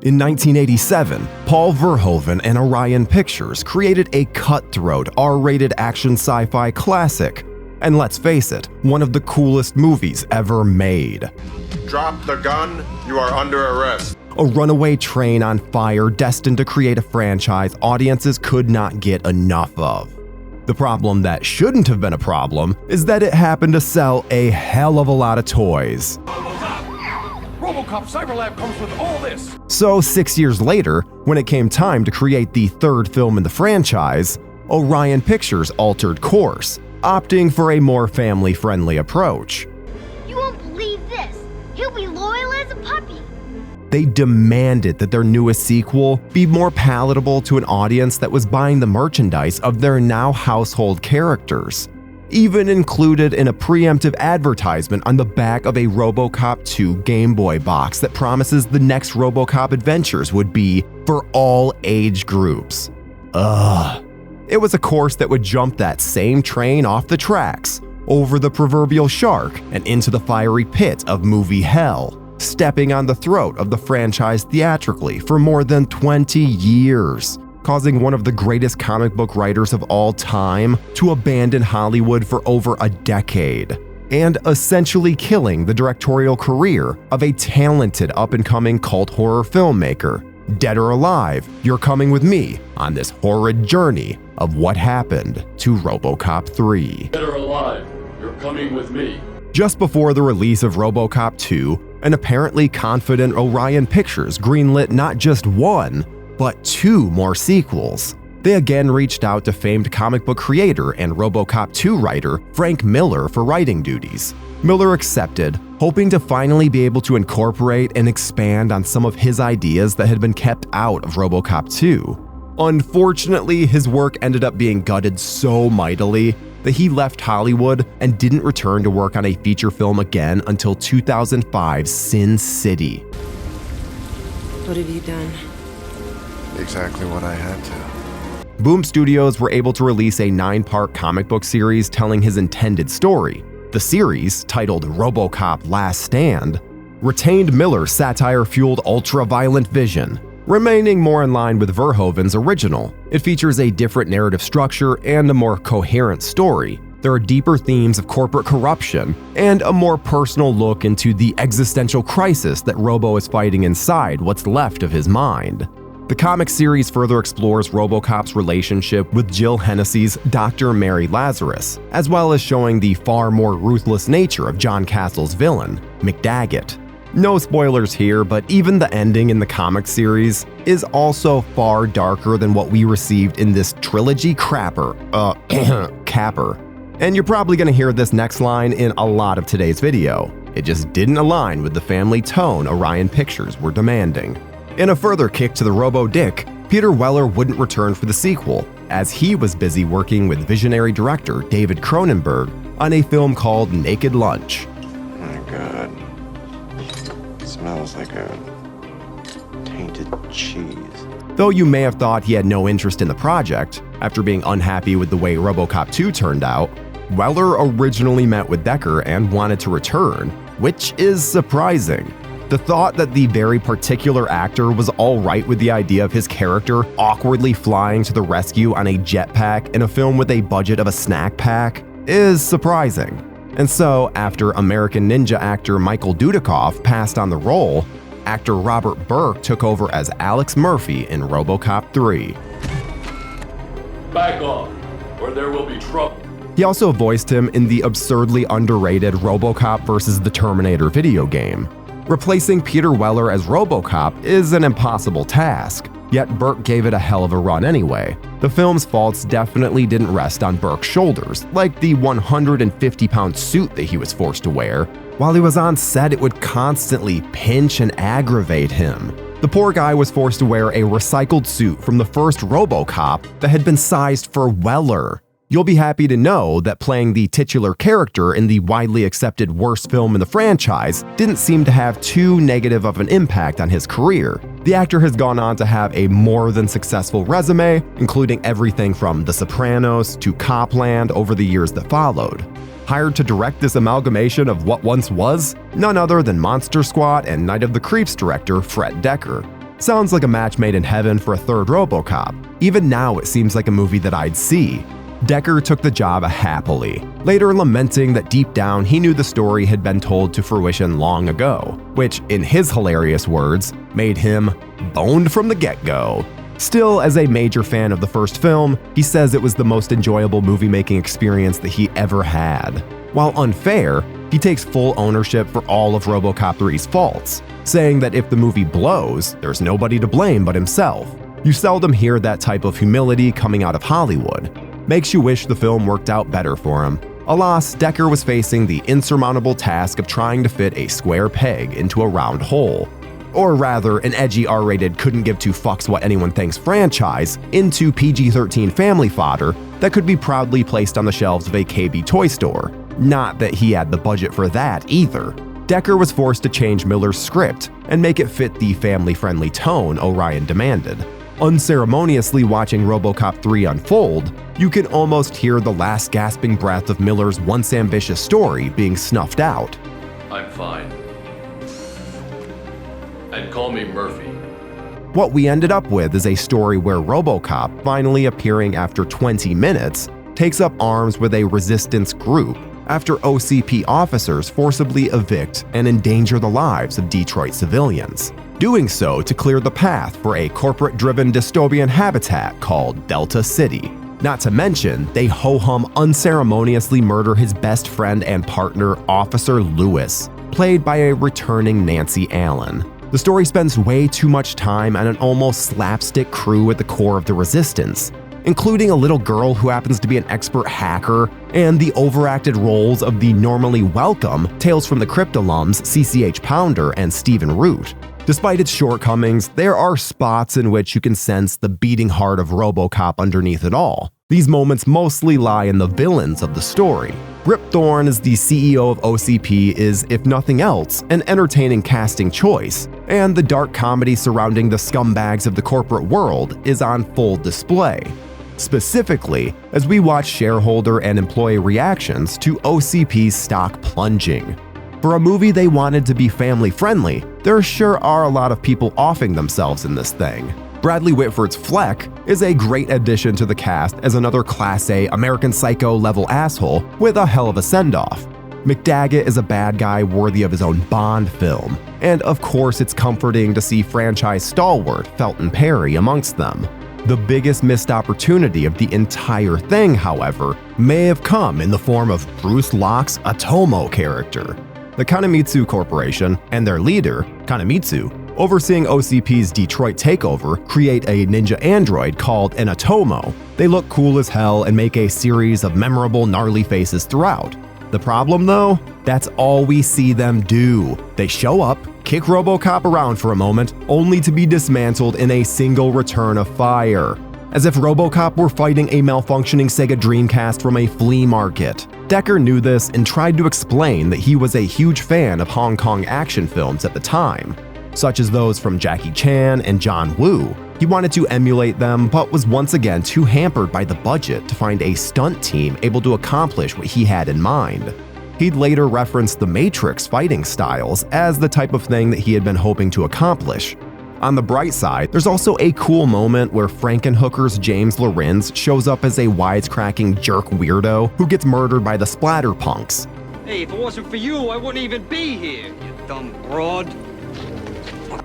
In 1987, Paul Verhoeven and Orion Pictures created a cutthroat, R-rated action sci-fi classic, and let's face it, one of the coolest movies ever made. Drop the gun, you are under arrest. A runaway train on fire destined to create a franchise audiences could not get enough of. The problem that shouldn't have been a problem is that it happened to sell a hell of a lot of toys. RoboCop Cyberlab comes with all this! So 6 years later, when it came time to create the third film in the franchise, Orion Pictures altered course, opting for a more family-friendly approach. You won't believe this! He'll be loyal as a puppy! They demanded that their newest sequel be more palatable to an audience that was buying the merchandise of their now household characters, even included in a preemptive advertisement on the back of a RoboCop 2 Game Boy box that promises the next RoboCop adventures would be for all age groups. Ugh. It was a course that would jump that same train off the tracks, over the proverbial shark, and into the fiery pit of movie hell, stepping on the throat of the franchise theatrically for more than 20 years, causing one of the greatest comic book writers of all time to abandon Hollywood for over a decade, and essentially killing the directorial career of a talented up-and-coming cult horror filmmaker. Dead or alive, you're coming with me on this horrid journey of what happened to RoboCop 3. Dead or alive, you're coming with me. Just before the release of RoboCop 2, an apparently confident Orion Pictures greenlit not just one, but two more sequels. They again reached out to famed comic book creator and RoboCop 2 writer Frank Miller for writing duties. Miller accepted, hoping to finally be able to incorporate and expand on some of his ideas that had been kept out of RoboCop 2. Unfortunately, his work ended up being gutted so mightily that he left Hollywood and didn't return to work on a feature film again until 2005's Sin City. What have you done? Exactly what I had to. Boom Studios were able to release a 9-part comic book series telling his intended story. The series, titled RoboCop Last Stand, retained Miller's satire-fueled ultra-violent vision, remaining more in line with Verhoeven's original. It features a different narrative structure and a more coherent story. There are deeper themes of corporate corruption and a more personal look into the existential crisis that Robo is fighting inside what's left of his mind. The comic series further explores RoboCop's relationship with Jill Hennessy's Dr. Mary Lazarus, as well as showing the far more ruthless nature of John Castle's villain, McDaggett. No spoilers here, but even the ending in the comic series is also far darker than what we received in this trilogy capper. And you're probably gonna hear this next line in a lot of today's video. It just didn't align with the family tone Orion Pictures were demanding. In a further kick to the Robo-Dick, Peter Weller wouldn't return for the sequel, as he was busy working with visionary director David Cronenberg on a film called Naked Lunch. Oh my god. It smells like a tainted cheese. Though you may have thought he had no interest in the project, after being unhappy with the way RoboCop 2 turned out, Weller originally met with Decker and wanted to return, which is surprising. The thought that the very particular actor was alright with the idea of his character awkwardly flying to the rescue on a jetpack in a film with a budget of a snack pack is surprising. And so, after American Ninja actor Michael Dudikoff passed on the role, actor Robert Burke took over as Alex Murphy in RoboCop 3. Back off, or there will be trouble. He also voiced him in the absurdly underrated RoboCop vs. the Terminator video game. Replacing Peter Weller as RoboCop is an impossible task, yet Burke gave it a hell of a run anyway. The film's faults definitely didn't rest on Burke's shoulders, like the 150-pound suit that he was forced to wear. While he was on set, it would constantly pinch and aggravate him. The poor guy was forced to wear a recycled suit from the first RoboCop that had been sized for Weller. You'll be happy to know that playing the titular character in the widely accepted worst film in the franchise didn't seem to have too negative of an impact on his career. The actor has gone on to have a more than successful resume, including everything from The Sopranos to Copland over the years that followed. Hired to direct this amalgamation of what once was, none other than Monster Squad and Night of the Creeps director Fred Decker. Sounds like a match made in heaven for a third RoboCop. Even now, it seems like a movie that I'd see. Decker took the job happily, later lamenting that deep down he knew the story had been told to fruition long ago, which, in his hilarious words, made him boned from the get-go. Still, as a major fan of the first film, he says it was the most enjoyable movie-making experience that he ever had. While unfair, he takes full ownership for all of RoboCop 3's faults, saying that if the movie blows, there's nobody to blame but himself. You seldom hear that type of humility coming out of Hollywood. Makes you wish the film worked out better for him. Alas, Decker was facing the insurmountable task of trying to fit a square peg into a round hole. Or rather, an edgy R-rated couldn't give two fucks what anyone thinks franchise into PG-13 family fodder that could be proudly placed on the shelves of a KB toy store. Not that he had the budget for that either. Decker was forced to change Miller's script and make it fit the family-friendly tone Orion demanded. Unceremoniously watching RoboCop 3 unfold, you can almost hear the last gasping breath of Miller's once ambitious story being snuffed out. I'm fine. And call me Murphy. What we ended up with is a story where RoboCop, finally appearing after 20 minutes, takes up arms with a resistance group after OCP officers forcibly evict and endanger the lives of Detroit civilians, doing so to clear the path for a corporate-driven dystopian habitat called Delta City. Not to mention, they ho-hum unceremoniously murder his best friend and partner, Officer Lewis, played by a returning Nancy Allen. The story spends way too much time on an almost slapstick crew at the core of the resistance, including a little girl who happens to be an expert hacker, and the overacted roles of the normally welcome Tales from the Crypt alums CCH Pounder and Stephen Root. Despite its shortcomings, there are spots in which you can sense the beating heart of RoboCop underneath it all. These moments mostly lie in the villains of the story. Rip Thorne as the CEO of OCP is, if nothing else, an entertaining casting choice, and the dark comedy surrounding the scumbags of the corporate world is on full display. Specifically, as we watch shareholder and employee reactions to OCP's stock plunging. For a movie they wanted to be family-friendly, there sure are a lot of people offing themselves in this thing. Bradley Whitford's Fleck is a great addition to the cast as another Class A American Psycho-level asshole with a hell of a send-off. McDaggett is a bad guy worthy of his own Bond film, and of course it's comforting to see franchise stalwart Felton Perry amongst them. The biggest missed opportunity of the entire thing, however, may have come in the form of Bruce Locke's Atomo character. The Kanemitsu Corporation and their leader, Kanemitsu, overseeing OCP's Detroit takeover, create a ninja android called an Atomo. They look cool as hell and make a series of memorable gnarly faces throughout. The problem though? That's all we see them do. They show up, kick RoboCop around for a moment, only to be dismantled in a single return of fire. As if RoboCop were fighting a malfunctioning Sega Dreamcast from a flea market. Decker knew this and tried to explain that he was a huge fan of Hong Kong action films at the time, such as those from Jackie Chan and John Woo. He wanted to emulate them, but was once again too hampered by the budget to find a stunt team able to accomplish what he had in mind. He'd later referenced the Matrix fighting styles as the type of thing that he had been hoping to accomplish. On the bright side, there's also a cool moment where Frankenhooker's James Lorenz shows up as a wisecracking jerk weirdo who gets murdered by the splatterpunks. Hey, if it wasn't for you, I wouldn't even be here, you dumb broad.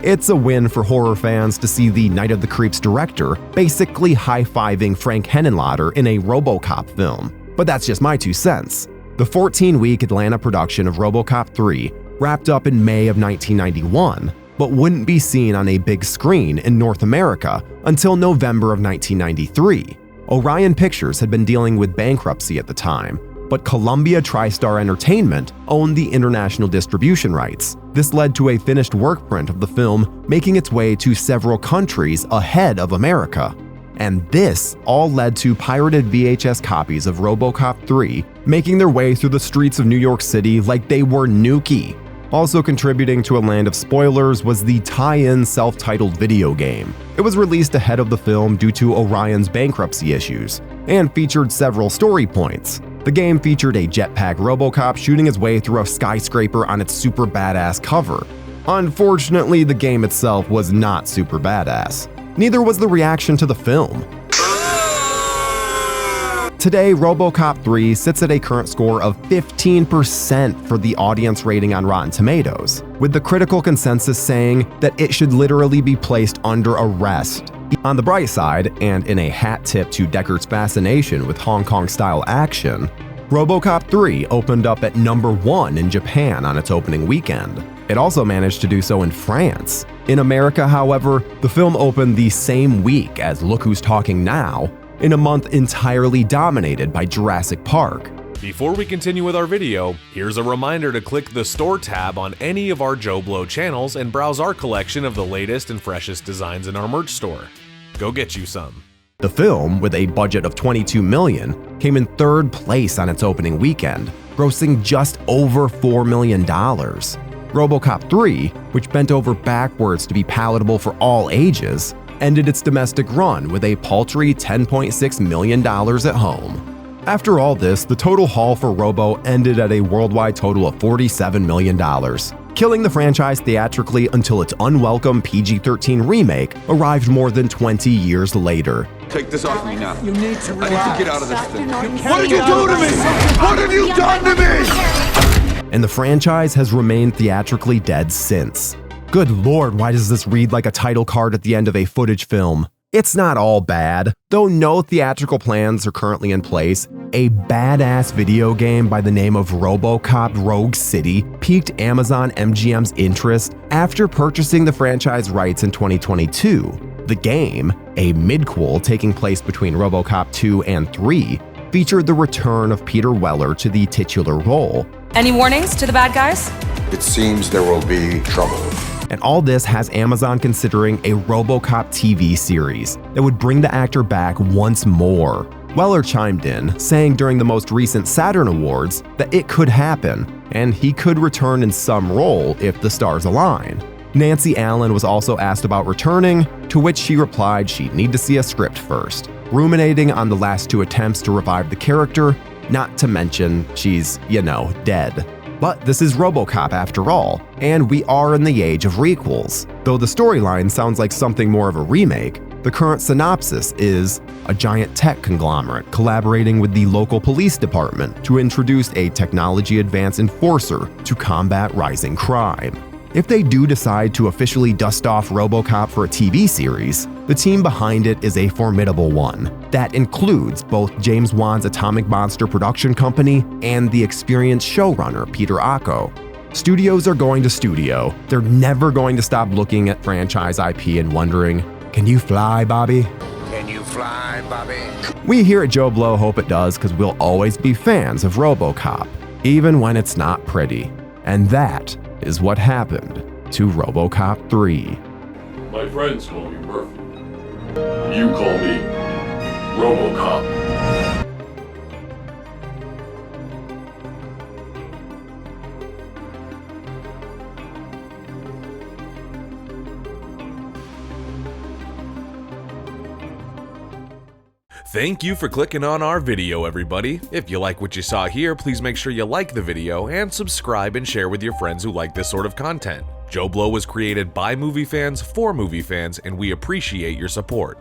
It's a win for horror fans to see the Night of the Creeps director basically high-fiving Frank Henenlotter in a RoboCop film. But that's just my 2 cents. The 14-week Atlanta production of RoboCop 3 wrapped up in May of 1991, but wouldn't be seen on a big screen in North America until November of 1993. Orion Pictures had been dealing with bankruptcy at the time, but Columbia TriStar Entertainment owned the international distribution rights. This led to a finished work print of the film making its way to several countries ahead of America. And this all led to pirated VHS copies of RoboCop 3 making their way through the streets of New York City like they were Nuki. Also contributing to a land of spoilers was the tie-in self-titled video game. It was released ahead of the film due to Orion's bankruptcy issues, and featured several story points. The game featured a jetpack RoboCop shooting his way through a skyscraper on its super badass cover. Unfortunately, the game itself was not super badass. Neither was the reaction to the film. Today, RoboCop 3 sits at a current score of 15% for the audience rating on Rotten Tomatoes, with the critical consensus saying that it should literally be placed under arrest. On the bright side, and in a hat tip to Deckard's fascination with Hong Kong-style action, RoboCop 3 opened up at #1 in Japan on its opening weekend. It also managed to do so in France. In America, however, the film opened the same week as Look Who's Talking Now, in a month entirely dominated by Jurassic Park. Before we continue with our video, here's a reminder to click the Store tab on any of our JoBlo channels and browse our collection of the latest and freshest designs in our merch store. Go get you some. The film, with a budget of $22 million, came in 3rd place on its opening weekend, grossing just over $4 million. RoboCop 3, which bent over backwards to be palatable for all ages, ended its domestic run with a paltry $10.6 million at home. After all this, the total haul for Robo ended at a worldwide total of $47 million, killing the franchise theatrically until its unwelcome PG-13 remake arrived more than 20 years later. Take this off me now. You need to relax. I need to get out of this thing. What did you do to me? What have you done to me? And the franchise has remained theatrically dead since. Good lord, why does this read like a title card at the end of a footage film? It's not all bad. Though no theatrical plans are currently in place, a badass video game by the name of RoboCop Rogue City piqued Amazon MGM's interest after purchasing the franchise rights in 2022. The game, a midquel taking place between RoboCop 2 and 3, featured the return of Peter Weller to the titular role. Any warnings to the bad guys? It seems there will be trouble. And all this has Amazon considering a RoboCop TV series that would bring the actor back once more. Weller chimed in, saying during the most recent Saturn Awards that it could happen, and he could return in some role if the stars align. Nancy Allen was also asked about returning, to which she replied she'd need to see a script first, ruminating on the last 2 attempts to revive the character, not to mention she's, dead. But this is RoboCop after all, and we are in the age of requels. Though the storyline sounds like something more of a remake, the current synopsis is a giant tech conglomerate collaborating with the local police department to introduce a technology-advanced enforcer to combat rising crime. If they do decide to officially dust off RoboCop for a TV series, the team behind it is a formidable one that includes both James Wan's Atomic Monster production company and the experienced showrunner Peter Ocko. Studios are going to studio. They're never going to stop looking at franchise IP and wondering, can you fly, Bobby? Can you fly, Bobby? We here at JoBlo hope it does, because we'll always be fans of RoboCop, even when it's not pretty. And that is what happened to RoboCop 3. My friends call me Murphy. You call me RoboCop. Thank you for clicking on our video, everybody. If you like what you saw here, please make sure you like the video and subscribe and share with your friends who like this sort of content. JoBlo was created by movie fans for movie fans, and we appreciate your support.